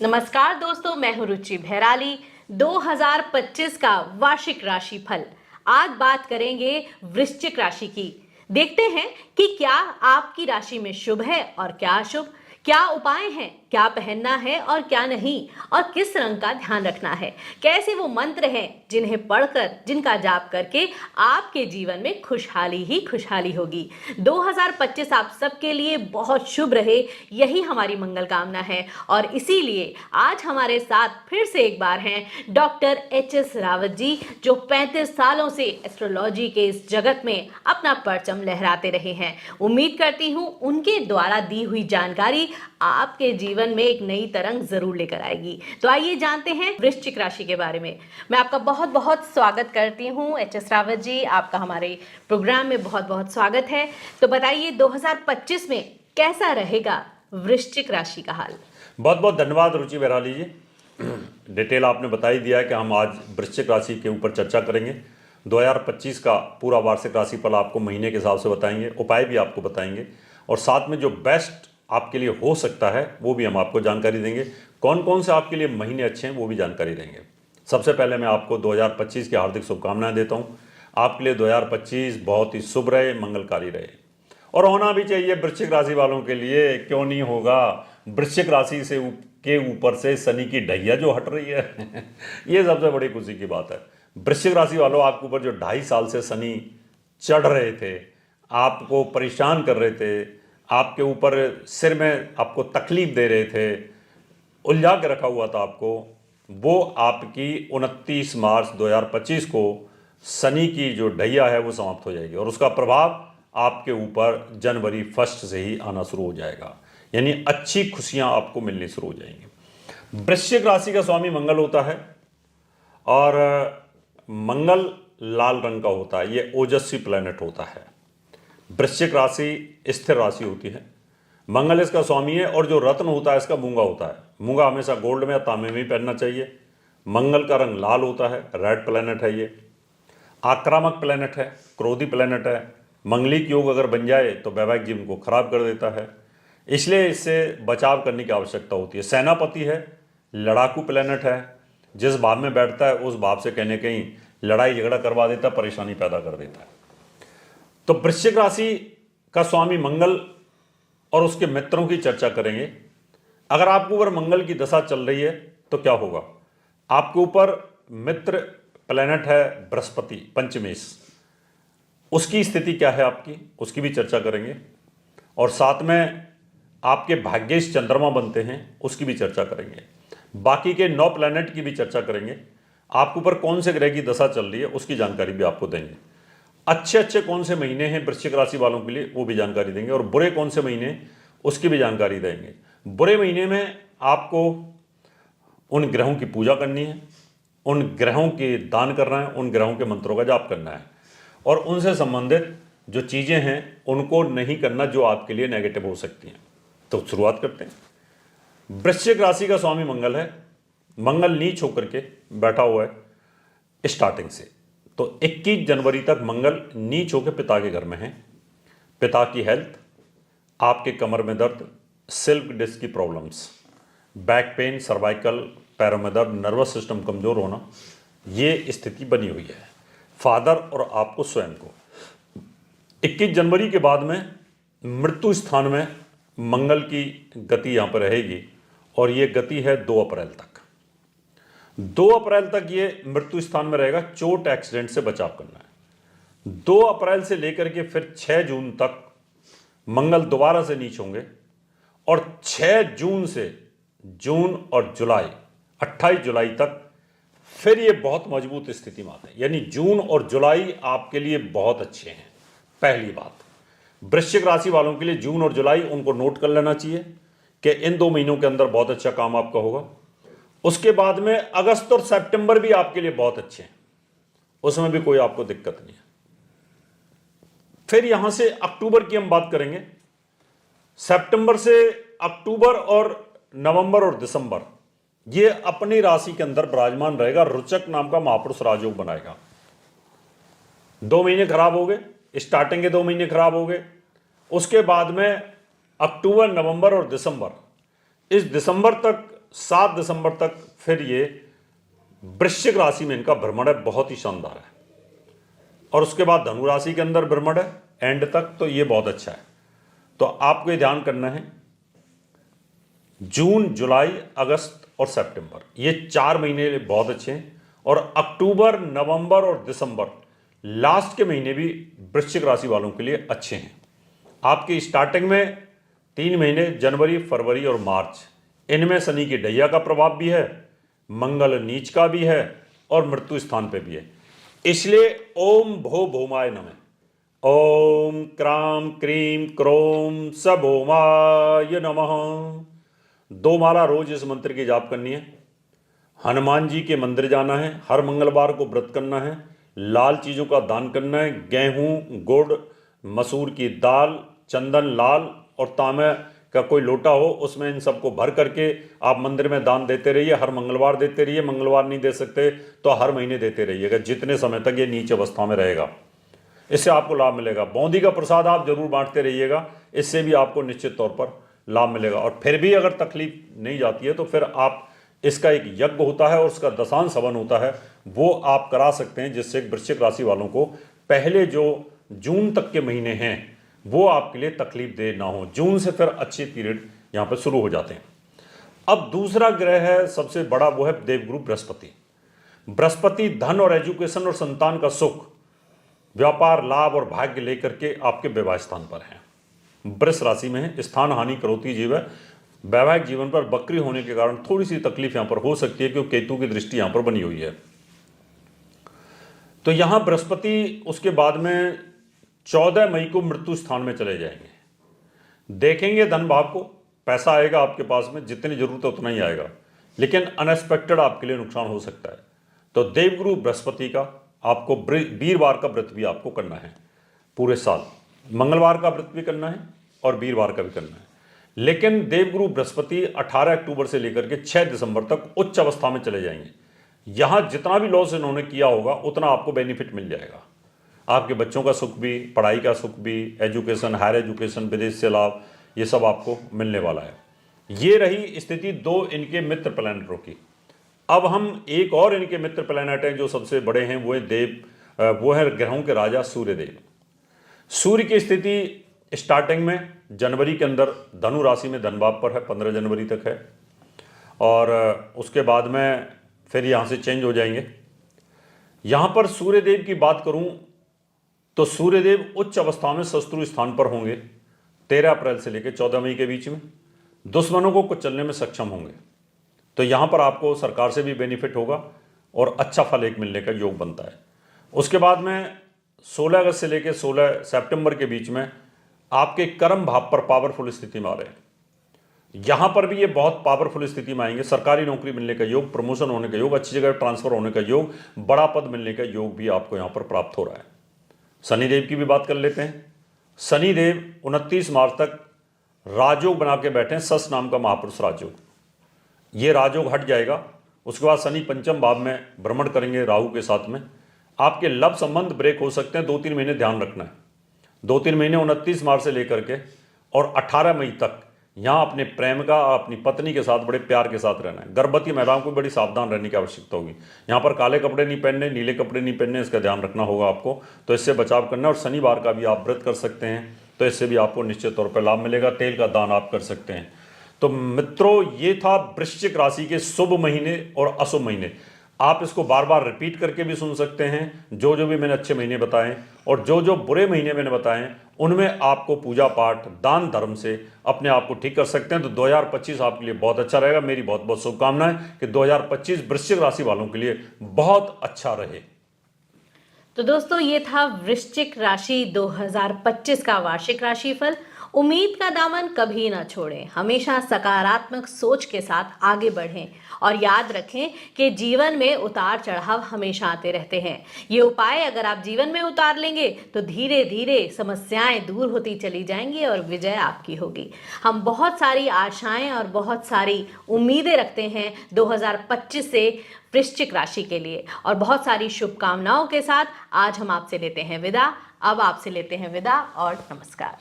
नमस्कार दोस्तों, मैं हूं रुचि भैराली। 2025 का वार्षिक राशिफल। आज बात करेंगे वृश्चिक राशि की। देखते हैं कि क्या आपकी राशि में शुभ है और क्या अशुभ, क्या उपाय हैं, क्या पहनना है और क्या नहीं, और किस रंग का ध्यान रखना है। कैसे वो मंत्र हैं जिन्हें पढ़कर, जिनका जाप करके आपके जीवन में खुशहाली ही खुशहाली होगी। 2025 आप सबके लिए बहुत शुभ रहे, यही हमारी मंगल कामना है। और इसीलिए आज हमारे साथ फिर से एक बार हैं डॉक्टर एच.एस. रावत जी, जो 35 सालों से एस्ट्रोलॉजी के इस जगत में अपना परचम लहराते रहे हैं। उम्मीद करती हूँ उनके द्वारा दी हुई जानकारी आपके जीवन में एक नई तरंग जरूर लेकर आएगी। तो आइए जानते हैं वृश्चिक राशि के बारे में। मैं आपका बहुत बहुत स्वागत करती हूँ एच.एस. रावत जी, आपका हमारे प्रोग्राम में बहुत बहुत स्वागत है। तो बताइए 2025 में कैसा रहेगा वृश्चिक राशि का हाल। बहुत बहुत धन्यवाद रुचि भैराली जी। डिटेल आपने बता ही दिया है कि हम आज वृश्चिक राशि के ऊपर चर्चा करेंगे। 2025 का पूरा वार्षिक राशिफल आपको महीने के हिसाब से बताएंगे, उपाय भी आपको बताएंगे और साथ में जो बेस्ट आपके लिए हो सकता है वो भी हम आपको जानकारी देंगे। कौन कौन से आपके लिए महीने अच्छे हैं वो भी जानकारी देंगे। सबसे पहले मैं आपको 2025 की हार्दिक शुभकामनाएं देता हूँ। आपके लिए 2025 बहुत ही शुभ रहे, मंगलकारी रहे और होना भी चाहिए। वृश्चिक राशि वालों के लिए क्यों नहीं होगा। वृश्चिक राशि से के ऊपर से शनि की ढैया जो हट रही है ये सबसे बड़ी खुशी की बात है। वृश्चिक राशि वालों, आपके ऊपर जो 2.5 साल से शनि चढ़ रहे थे, आपको परेशान कर रहे थे, आपके ऊपर सिर में आपको तकलीफ दे रहे थे, उलझा के रखा हुआ था आपको, वो आपकी 29 मार्च 2025 को शनि की जो ढैया है वो समाप्त हो जाएगी और उसका प्रभाव आपके ऊपर जनवरी 1 से ही आना शुरू हो जाएगा। यानी अच्छी खुशियां आपको मिलनी शुरू हो जाएंगी। वृश्चिक राशि का स्वामी मंगल होता है और मंगल लाल रंग का होता है। ये ओजस्वी प्लैनेट होता है। वृश्चिक राशि स्थिर राशि होती है। मंगल इसका स्वामी है और जो रत्न होता है इसका मूंगा होता है। मूंगा हमेशा गोल्ड में या तांबे में ही पहनना चाहिए। मंगल का रंग लाल होता है, रेड प्लैनेट है। ये आक्रामक प्लैनेट है, क्रोधी प्लैनेट है। मंगलिक योग अगर बन जाए तो वैवाहिक जीवन को खराब कर देता है, इसलिए इससे बचाव करने की आवश्यकता होती है। सेनापति है, लड़ाकू प्लैनेट है। जिस भाव में बैठता है उस भाव से कहीं कहीं लड़ाई झगड़ा करवा देता है, परेशानी पैदा कर देता है। तो वृश्चिक राशि का स्वामी मंगल और उसके मित्रों की चर्चा करेंगे। अगर आपके ऊपर मंगल की दशा चल रही है तो क्या होगा। आपके ऊपर मित्र प्लैनेट है बृहस्पति, पंचमेश, उसकी स्थिति क्या है आपकी, उसकी भी चर्चा करेंगे और साथ में आपके भाग्येश चंद्रमा बनते हैं उसकी भी चर्चा करेंगे। बाकी के 9 प्लैनेट की भी चर्चा करेंगे। आपके ऊपर कौन से ग्रह की दशा चल रही है उसकी जानकारी भी आपको देंगे। अच्छे अच्छे कौन से महीने हैं वृश्चिक राशि वालों के लिए वो भी जानकारी देंगे और बुरे कौन से महीने उसकी भी जानकारी देंगे। बुरे महीने में आपको उन ग्रहों की पूजा करनी है, उन ग्रहों के दान करना है, उन ग्रहों के मंत्रों का जाप करना है और उनसे संबंधित जो चीज़ें हैं उनको नहीं करना जो आपके लिए नेगेटिव हो सकती हैं। तो शुरुआत करते हैं। वृश्चिक राशि का स्वामी मंगल है। मंगल नीच होकर के बैठा हुआ है स्टार्टिंग से। तो 21 जनवरी तक मंगल नीच होकर पिता के घर में है। पिता की हेल्थ, आपके कमर में दर्द, स्लिप डिस्क की प्रॉब्लम्स, बैक पेन, सर्वाइकल, पैरों में दर्द, नर्वस सिस्टम कमज़ोर होना, ये स्थिति बनी हुई है फादर और आपको स्वयं को। 21 जनवरी के बाद में मृत्यु स्थान में मंगल की गति यहाँ पर रहेगी और ये गति है 2 अप्रैल तक। 2 अप्रैल तक ये मृत्यु स्थान में रहेगा। चोट एक्सीडेंट से बचाव करना है। 2 अप्रैल से लेकर के फिर 6 जून तक मंगल दोबारा से नीच होंगे और 6 जून से जून और जुलाई 28 जुलाई तक फिर ये बहुत मजबूत स्थिति में आते हैं। यानी जून और जुलाई आपके लिए बहुत अच्छे हैं। पहली बात, वृश्चिक राशि वालों के लिए जून और जुलाई उनको नोट कर लेना चाहिए कि इन 2 महीनों के अंदर बहुत अच्छा काम आपका होगा। उसके बाद में अगस्त और सितंबर भी आपके लिए बहुत अच्छे हैं, उसमें भी कोई आपको दिक्कत नहीं है। फिर यहां से अक्टूबर की हम बात करेंगे। सितंबर से अक्टूबर और नवंबर और दिसंबर ये अपनी राशि के अंदर विराजमान रहेगा। रुचक नाम का महापुरुष राजयोग बनाएगा। 2 महीने खराब हो गए, स्टार्टिंग के 2 महीने खराब हो गए। उसके बाद में अक्टूबर, नवंबर और दिसंबर, इस दिसंबर तक 7 दिसंबर तक फिर ये वृश्चिक राशि में इनका भ्रमण है, बहुत ही शानदार है। और उसके बाद धनु राशि के अंदर भ्रमण है एंड तक, तो ये बहुत अच्छा है। तो आपको ये ध्यान करना है, जून, जुलाई, अगस्त और सितंबर, ये 4 महीने बहुत अच्छे हैं। और अक्टूबर, नवंबर और दिसंबर लास्ट के महीने भी वृश्चिक राशि वालों के लिए अच्छे हैं। आपकी स्टार्टिंग में 3 महीने जनवरी, फरवरी और मार्च, इनमें शनि की डैया का प्रभाव भी है, मंगल नीच का भी है और मृत्यु स्थान पे भी है। इसलिए ओम भो भौमाय नमः, ओम क्राम क्रीम क्रोम सबोमाय नमः। 2 माला रोज इस मंत्र की जाप करनी है। हनुमान जी के मंदिर जाना है, हर मंगलवार को व्रत करना है, लाल चीज़ों का दान करना है, गेहूं, गुड़, मसूर की दाल, चंदन लाल और तांबे का कोई लोटा हो उसमें इन सबको भर करके आप मंदिर में दान देते रहिए। हर मंगलवार देते रहिए, मंगलवार नहीं दे सकते तो हर महीने देते रहिएगा, जितने समय तक ये नीच अवस्था में रहेगा। इससे आपको लाभ मिलेगा। बौंदी का प्रसाद आप जरूर बांटते रहिएगा, इससे भी आपको निश्चित तौर पर लाभ मिलेगा। और फिर भी अगर तकलीफ नहीं जाती है तो फिर आप, इसका एक यज्ञ होता है और उसका दशांश हवन होता है, वो आप करा सकते हैं, जिससे वृश्चिक राशि वालों को पहले जो जून तक के महीने हैं वो आपके लिए तकलीफ दे ना हो। जून से फिर अच्छे पीरियड यहाँ पर शुरू हो जाते हैं। अब दूसरा ग्रह है सबसे बड़ा, वो है देवगुरु बृहस्पति। बृहस्पति धन और एजुकेशन और संतान का सुख, व्यापार, लाभ और भाग्य लेकर के आपके विवाह स्थान पर हैं। वृष राशि में है, स्थान हानि करोति जीव है। वैवाहिक जीवन पर बकरी होने के कारण थोड़ी सी तकलीफ यहां पर हो सकती है, क्योंकि केतु की दृष्टि यहां पर बनी हुई है। तो यहां बृहस्पति उसके बाद में 14 मई को मृत्यु स्थान में चले जाएंगे। देखेंगे धन भाव को, पैसा आएगा आपके पास में, जितनी जरूरत है उतना ही आएगा, लेकिन अनएक्सपेक्टेड आपके लिए नुकसान हो सकता है। तो देवगुरु बृहस्पति का आपको वीरवार का व्रत भी आपको करना है पूरे साल। मंगलवार का व्रत भी करना है और वीरवार का भी करना है। लेकिन देवगुरु बृहस्पति 18 अक्टूबर से लेकर के 6 दिसंबर तक उच्च अवस्था में चले जाएंगे। यहां जितना भी लॉस इन्होंने किया होगा उतना आपको बेनिफिट मिल जाएगा। आपके बच्चों का सुख भी, पढ़ाई का सुख भी, एजुकेशन, हायर एजुकेशन, विदेश से लाभ, ये सब आपको मिलने वाला है। ये रही स्थिति 2 इनके मित्र प्लैनेटों की। अब हम एक और इनके मित्र प्लैनेट हैं जो सबसे बड़े हैं, वो है ग्रहों के राजा सूर्यदेव। सूर्य की स्थिति स्टार्टिंग में जनवरी के अंदर धनु राशि में धन भाव पर है, 15 जनवरी तक है, और उसके बाद में फिर यहाँ से चेंज हो जाएंगे। यहाँ पर सूर्यदेव की बात करूँ तो सूर्यदेव उच्च अवस्था में शत्रु स्थान पर होंगे 13 अप्रैल से लेकर 14 मई के बीच में। दुश्मनों को कुचलने में सक्षम होंगे। तो यहाँ पर आपको सरकार से भी बेनिफिट होगा और अच्छा फल एक मिलने का योग बनता है। उसके बाद में 16 अगस्त से लेकर 16 सितंबर के बीच में आपके कर्म भाव पर पावरफुल स्थिति में आ रहे हैं। यहाँ पर भी ये बहुत पावरफुल स्थिति में आएंगे। सरकारी नौकरी मिलने का योग, प्रमोशन होने का योग, अच्छी जगह ट्रांसफर होने का योग, बड़ा पद मिलने का योग भी आपको यहाँ पर प्राप्त हो रहा है। शनिदेव की भी बात कर लेते हैं। शनिदेव 29 मार्च तक राजयोग बना के बैठे हैं, सस नाम का महापुरुष राजयोग। ये राजयोग हट जाएगा। उसके बाद शनि पंचम भाव में भ्रमण करेंगे राहु के साथ में। आपके लव संबंध ब्रेक हो सकते हैं, 2-3 महीने ध्यान रखना है। 2-3 महीने 29 मार्च से लेकर के और 18 मई तक यहाँ अपने प्रेम का, अपनी पत्नी के साथ बड़े प्यार के साथ रहना है। गर्भवती महिलाओं को बड़ी सावधान रहने की आवश्यकता होगी। यहाँ पर काले कपड़े नहीं पहनने, नीले कपड़े नहीं पहनने, इसका ध्यान रखना होगा आपको। तो इससे बचाव करना है। और शनिवार का भी आप व्रत कर सकते हैं, तो इससे भी आपको निश्चित तौर पर लाभ मिलेगा। तेल का दान आप कर सकते हैं। तो मित्रों, ये था वृश्चिक राशि के शुभ महीने और अशुभ महीने। आप इसको बार बार रिपीट करके भी सुन सकते हैं, जो जो भी मैंने अच्छे महीने बताए, और जो जो बुरे महीने मैंने बताए उनमें आपको पूजा पाठ, दान धर्म से अपने आप को ठीक कर सकते हैं। तो 2025 आपके लिए बहुत अच्छा रहेगा। मेरी बहुत बहुत शुभकामनाएं कि 2025 वृश्चिक राशि वालों के लिए बहुत अच्छा रहे। तो दोस्तों, ये था वृश्चिक राशि 2025 का वार्षिक राशिफल। उम्मीद का दामन कभी ना छोड़ें, हमेशा सकारात्मक सोच के साथ आगे बढ़ें और याद रखें कि जीवन में उतार चढ़ाव हमेशा आते रहते हैं। ये उपाय अगर आप जीवन में उतार लेंगे तो धीरे धीरे समस्याएं दूर होती चली जाएंगी और विजय आपकी होगी। हम बहुत सारी आशाएं और बहुत सारी उम्मीदें रखते हैं 2025 से वृश्चिक राशि के लिए, और बहुत सारी शुभकामनाओं के साथ आज हम आपसे लेते हैं विदा। अब आपसे लेते हैं विदा और नमस्कार।